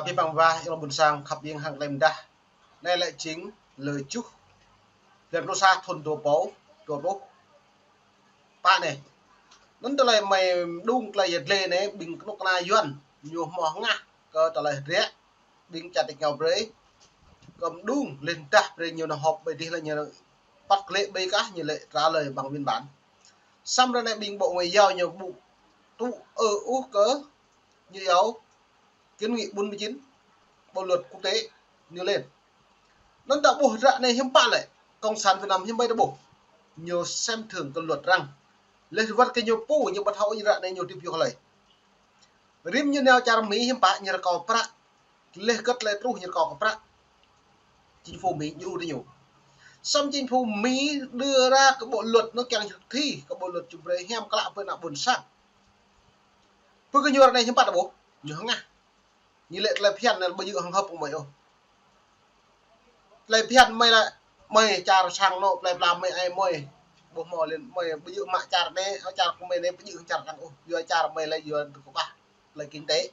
bị bằng va trong buồn sang khắp biên hàng lem đa đây lại chính lời chúc việc nó xa thôn đồ bố bạn này nó trở lại mày đung lại giật lên này bình nó na yuan nhiều mỏ ngã cơ trở lại rẽ bình chặt nhau rễ cầm đung lên ta rồi nhiều nó họp bởi đi là nhiều bắt lệ bây cá như lệ trả lời bằng biên bản xong rồi này bình bộ ngoại giao nhiều vụ tụ ở ú cớ như yếu kiến nghị 49 bộ luật quốc tế như lên nó đã bổ ra này hiếm bạn lại cộng sản Việt Nam hiếm bay đã bổ nhiều xem thường cái luật rằng lên vật cái nhiều pu nhiều bắt hậu như vậy này nhiều tiếp vô lại rim như nào cha Mỹ hiếm bạn như là có prak lên cất lên tru như có prak chính phủ Mỹ như đi nhiều xong chính phủ Mỹ đưa ra cái bộ luật nó càng thực thi cái bộ luật chụp đấy hem các bạn với nào buồn sang với cái nhiều này hiếm bạn đã bổ nhiều nga như lệ là phiền là bây giờ hàng hợp của mày không lại phiền mày là mày cha sang nó lại làm mày ai mày bộ mò lên mày bây giờ mạ cha đây áo cha của mày đây bây giờ cha rằng giờ cha mày lại giờ của ba lại kinh tế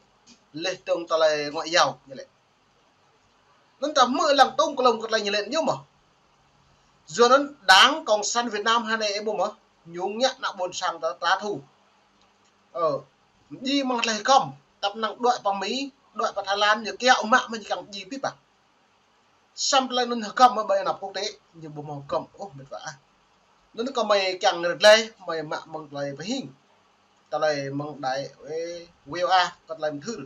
lên trong ta lại ngoại giao như vậy nó ta mưa làm tung cái lồng cái này như vậy nhưng mà giờ nó đáng còn săn Việt Nam hay này bộ mà nhúng nhặt nặng buồn sang ta tá thủ đi mà lại không tập nặng đội vào Mỹ đội vào Thái Lan như kẹo mạng mình chẳng gì biết à xăm lên nó cầm ở bên nào quốc tế như bộ màu cầm ô mệt vả nó có mày chẳng được đây mày mạng bằng lại với hình ta lại bằng đại will a còn làm thứ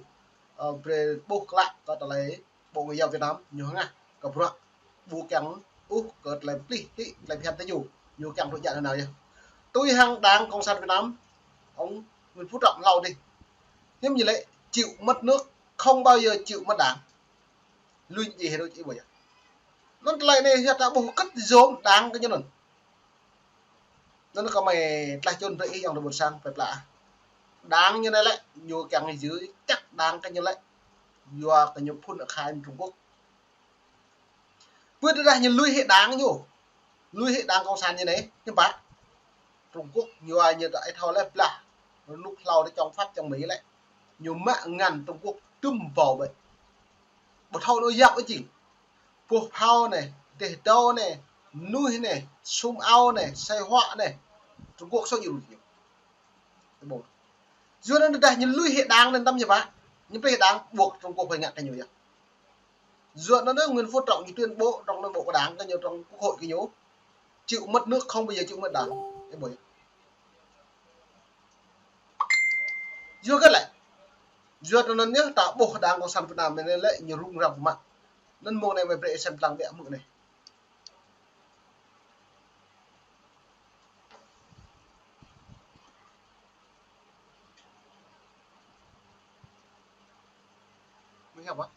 về bộ lại còn lại bộ ngoại giao Việt Nam nhiều nga gặp rồi bộ chẳng cợt làm đi làm hiện tới nhiều chẳng đội nhận nào nhỉ tôi hàng đáng cộng sản Việt Nam ông Nguyễn Phú Trọng lâu đi nhưng như vậy chịu mất nước không bao giờ chịu mất đảng lui gì hết đâu chị bởi nó lại này hiện đã bộ cất giống đáng cái nhân nó có mày lại chôn vậy dòng một sang phải lạ đáng như này lại nhiều càng ngày dưới chắc đáng cái như lại do cái nhóm phun ở khai Trung Quốc vượt ra như lui hệ đáng nhiều lui hệ đáng cộng sản như đấy nhưng bác Trung Quốc nhiều ai như tại thao lại là lúc lâu để trong phát trong Mỹ lại nhiều mạng ngàn Trung Quốc tùm vào vậy một thao nó dạo cái gì cuộc thao này để đâu này nuôi này sum ao này xây họa này Trung Quốc sao nhiều bộ dưa nó đây những lui hệ đáng lên tâm như vậy những cái hệ đáng buộc Trung Quốc phải nhận cái nhiều vậy dựa nó nữa Nguyễn Phú Trọng tuyên bố trong nội bộ của đảng cái nhiều trong quốc hội cái nhố chịu mất nước không bao giờ chịu mất đảng cái buổi dưa cái lại dưa nó nhớ tạo bộ đảng cộng sản Việt Nam nên lại nhiều rung rập mặt nên mùa này về xem lăng bẹ mượn này mới học á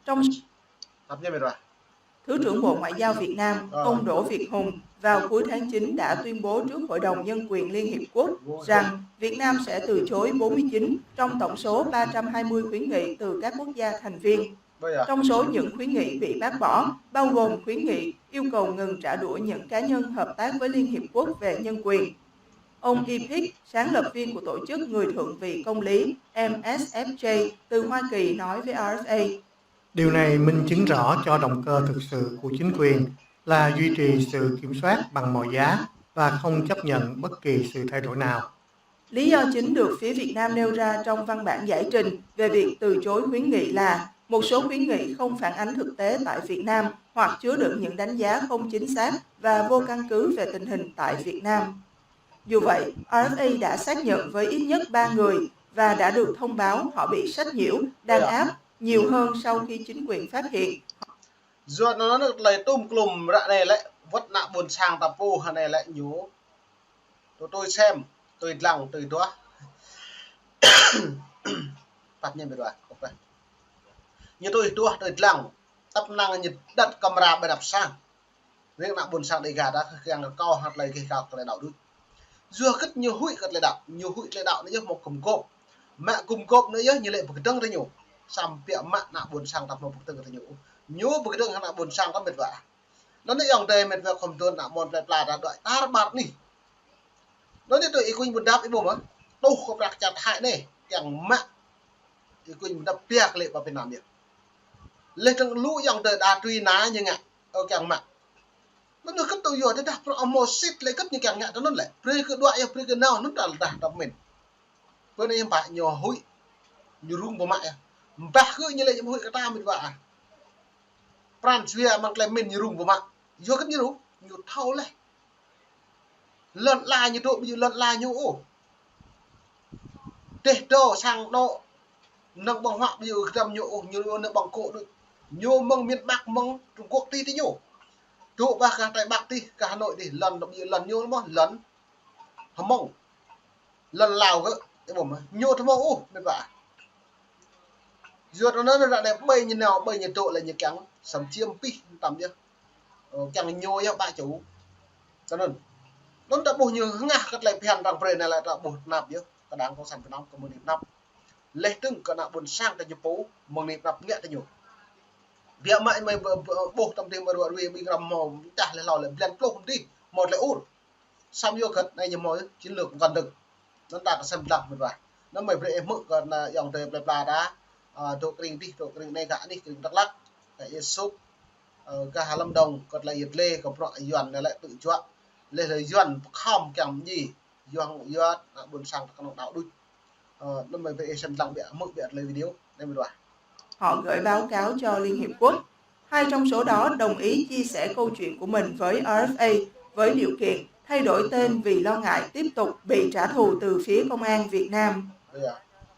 trong Thứ trưởng Bộ Ngoại giao Việt Nam, ông Đỗ Việt Hùng vào cuối tháng 9 đã tuyên bố trước Hội đồng Nhân quyền Liên Hiệp Quốc rằng Việt Nam sẽ từ chối 49 trong tổng số 320 khuyến nghị từ các quốc gia thành viên. Trong số những khuyến nghị bị bác bỏ, bao gồm khuyến nghị yêu cầu ngừng trả đũa những cá nhân hợp tác với Liên Hiệp Quốc về nhân quyền. Ông Ipik, sáng lập viên của tổ chức Người Thượng vị Công lý MSFJ từ Hoa Kỳ nói với RFA. Điều này minh chứng rõ cho động cơ thực sự của chính quyền là duy trì sự kiểm soát bằng mọi giá và không chấp nhận bất kỳ sự thay đổi nào. Lý do chính được phía Việt Nam nêu ra trong văn bản giải trình về việc từ chối khuyến nghị là một số khuyến nghị không phản ánh thực tế tại Việt Nam hoặc chứa đựng những đánh giá không chính xác và vô căn cứ về tình hình tại Việt Nam. Dù vậy, RFA đã xác nhận với ít nhất 3 người và đã được thông báo họ bị sách nhiễu, đàn áp nhiều hơn sau khi chính quyền phát hiện. Rồi nó được lấy tùm klùm ra này lại vất nạ buồn sang tập vô này lại nhú tôi xem tôi lòng tôi đó bắt nhân biệt rồi ok như tôi lòng tập năng như đặt camera bài đập sang việc nạ buồn sang đây gà đã càng cao hạt lấy cái cao lại đảo đứt dưa rất nhiều hụi cất lại đạo nữa một cùng cộp mẹ cùng cộp nữa như lệ một cái trăng đây nhiều xăm bịa mạng nạ buồn sang tập một từng cái nhú một cái đường nạ buồn sang có mệt vả nó nói dòng tề mệt vả không tuân nạ một là đợi ta bạc nỉ nó như tôi ý quỳnh buồn đáp ý bố mà đâu không đặt chặt hại này chẳng mạ thì quỳnh đập piak lệ vào Việt Nam được lên trong lũ dòng đời đa truy ná như ngạ ở càng mạ nó được cấp tôi rồi đó pro mo sit lấy cấp như càng ngạ nó lại pre cái đoạn ya pre cái nào nó đã đập mình bữa nay em phải nhỏ hụi nhiều rung vào mẹ bạc cứ như là những hụi cái ta mình vạ Francia mang lại mình nhiều rung vào mẹ vô cấp như đúng nhiều thâu này lần la như độ bây giờ lần la như ô để đồ sang độ nâng bằng họa bây giờ cầm nhộ như nâng bằng cổ được nhô măng miền Bắc măng Trung Quốc ti tí nhổ chỗ ba cả tại Bắc ti cả Hà Nội thì lần bây giờ lần nhô đúng không lần hầm mông lần Lào cơ cái bổn mà nhô thầm mông ô mệt vả ruột nó là đẹp bay như nào bay như chỗ là như trắng sầm chiêm pi tầm chưa chẳng nhô nhá ba chủ cho nên nó đã bù nhiều ngã các lại phèn rằng về này là đã bù nạp chứ cả đáng có sản phẩm có một điểm nạp lấy từng cả nạp buồn sang tại phố một điểm nạp nghĩa tại nhiều việc mày bù tâm tiền mà rồi vì làm màu trả lại lò lại blend flow không đi một lại út xong vô khật này như mọi chiến lược còn đừng nó đạt được xem lọc một vài nó mày về mức còn dòng đời là đã độ kinh đi độ kinh này cả đi kinh Đắk Lắk tại súp cả Hà Lâm Đồng còn là Yết Lê còn loại Doan này lại tự chọn lên lời Doan không kèm gì Doan buồn sang các đạo đuôi nó mày về xem lọc bịa mức bịa lời video đây một đoạn họ gửi báo cáo cho Liên Hiệp Quốc. Hai trong số đó đồng ý chia sẻ câu chuyện của mình với RFA với điều kiện thay đổi tên vì lo ngại tiếp tục bị trả thù từ phía công an Việt Nam.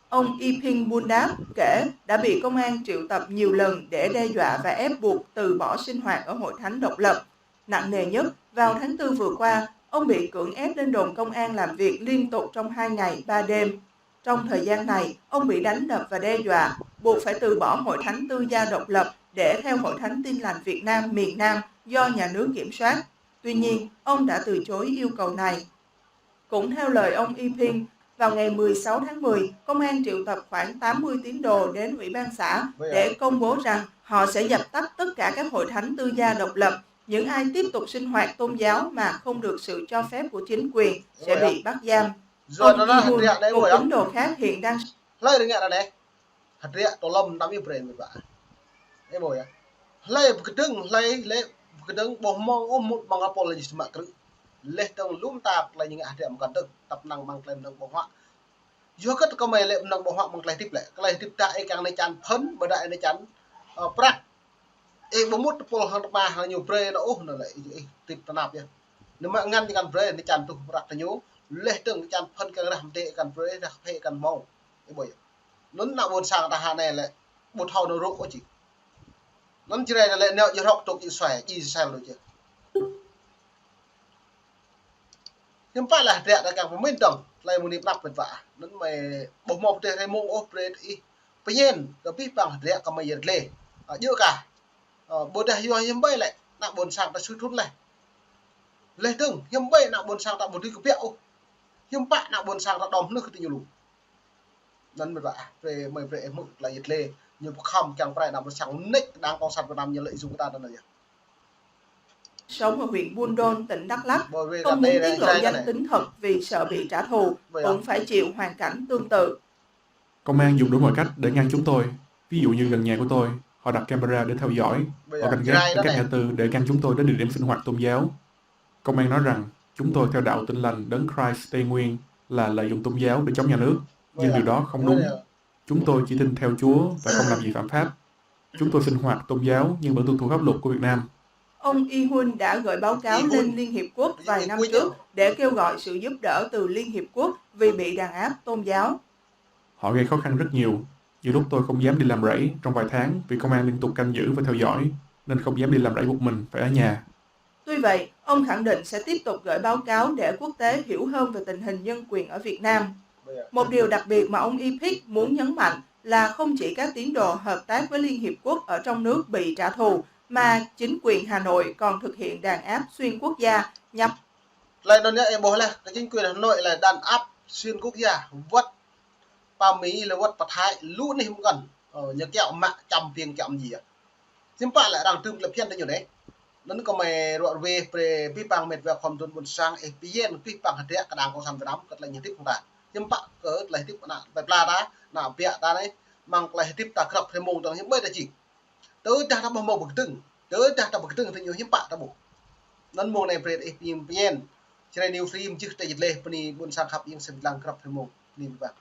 Ông Yiping Bundap kể đã bị công an triệu tập nhiều lần để đe dọa và ép buộc từ bỏ sinh hoạt ở Hội Thánh Độc lập. Nặng nề nhất, vào tháng 4 vừa qua, ông bị cưỡng ép lên đồn công an làm việc liên tục trong 2 ngày 3 đêm. Trong thời gian này, ông bị đánh đập và đe dọa, buộc phải từ bỏ Hội Thánh Tư gia độc lập để theo Hội Thánh Tin lành Việt Nam miền Nam do nhà nước kiểm soát. Tuy nhiên, ông đã từ chối yêu cầu này. Cũng theo lời ông Yiping, vào ngày 16 tháng 10, công an triệu tập khoảng 80 tín đồ đến Ủy ban xã để công bố rằng họ sẽ dập tắt tất cả các hội thánh tư gia độc lập. Những ai tiếp tục sinh hoạt tôn giáo mà không được sự cho phép của chính quyền sẽ bị bắt giam. Ông Yihun, một tín đồ khác hiện đang... Lấy được nghe là này. Hạt rịa tổ lâm đắm yêu brain mình vả. Em bồi á. Lấy cái đứng bố mong ôm một bằng apology mà cứ lấy tông lúm tạc là những hạt rịa mà cần được tập năng bằng lên nâng bộ họa. Dù kết có mày lệ nâng bộ họa bằng lại tiếp lại. Cái lại tiếp tại càng này chán phấn bởi đại này chán prak. Bố mút pol hàng ba hàng nhiều brain nó ốp nó lại tiếp nạp nha. Nếu mà ngăn thì cần brain nó chán tụ prak là nhố. Lấy từng chán phấn càng làm tệ cần brain ra phê cần mong. Em bồi nó nào buồn sang ta hà này lại một thầu nó rộ chỉ nó chỉ này là lại nẹo như học tục chỉ xoài chỉ sao rồi chứ nhưng phải là rẻ là càng phải minh tổng lại một niệm nạp vật vả nó mày bộ một để hay mông ốp để đi tuy nhiên cái biết bằng rẻ còn mày lề giữa cả bộ đại do hiếm bay lại nặng buồn sang ta suy thút này lề từng hiếm bay nặng buồn sang ta một thứ cái bẹo hiếm bạn nặng buồn sang ta đom nước thì nhiều lù nên mà về mày về mức là Yết Lê nhưng không chẳng phải nằm sáng nick đang có sẵn Việt Nam như lợi dụng ta đó này sống ở huyện Buôn Đôn, tỉnh Đắk Lắk, không muốn tiết lộ danh tính thật vì sợ bị trả thù, cũng phải chịu hoàn cảnh tương tự. Công an dùng đủ mọi cách để ngăn chúng tôi. Ví dụ như gần nhà của tôi, họ đặt camera để theo dõi, họ canh gác tại các ngã tư để ngăn chúng tôi đến địa điểm sinh hoạt tôn giáo. Công an nói rằng chúng tôi theo đạo Tin lành Đấng Christ Tây Nguyên là lợi dụng tôn giáo để chống nhà nước. Nhưng điều đó không đúng. Chúng tôi chỉ tin theo Chúa và không làm gì phạm pháp. Chúng tôi sinh hoạt tôn giáo nhưng vẫn tuân thủ pháp luật của Việt Nam. Ông Yihun đã gửi báo cáo lên Liên Hiệp Quốc vài năm trước để kêu gọi sự giúp đỡ từ Liên Hiệp Quốc vì bị đàn áp tôn giáo. Họ gây khó khăn rất nhiều. Nhiều lúc tôi không dám đi làm rẫy trong vài tháng vì công an liên tục canh giữ và theo dõi, nên không dám đi làm rẫy một mình, phải ở nhà. Tuy vậy, ông khẳng định sẽ tiếp tục gửi báo cáo để quốc tế hiểu hơn về tình hình nhân quyền ở Việt Nam. Một điều đặc biệt mà ông Yiping muốn nhấn mạnh là không chỉ các tín đồ hợp tác với Liên Hiệp Quốc ở trong nước bị trả thù, mà chính quyền Hà Nội còn thực hiện đàn áp xuyên quốc gia nhằm lại nói em bố là cái chính quyền Hà Nội là đàn áp xuyên quốc gia vất ba Mỹ là vất Phật Thái lũ này không cần nhớ kẹo mạng trăm tiền kẹo gì à nhưng phải lại đang tương lập hiện đấy nhiều đấy nó có mày đoạn về pi bằng mệt về còn tuần buồn sang epien pi bằng hạt rẻ cả đang có sản Việt Nam cất lại nhiều tiếp không ta hiếm bạc cỡ lại tiếp nạ bài la đá nạ bịa ta đấy mang lại tiếp ta gặp thêm mông tầng hiếm bây là chỉ tới ta đã mông bực từng tới ta đã bực từng thì nhiều hiếm bạc ta bộ nên mông này về epim vien cho nên nhiều phim trước đây dịch lệ pani buôn sang khắp yên xem lang gặp thêm mông nên bạn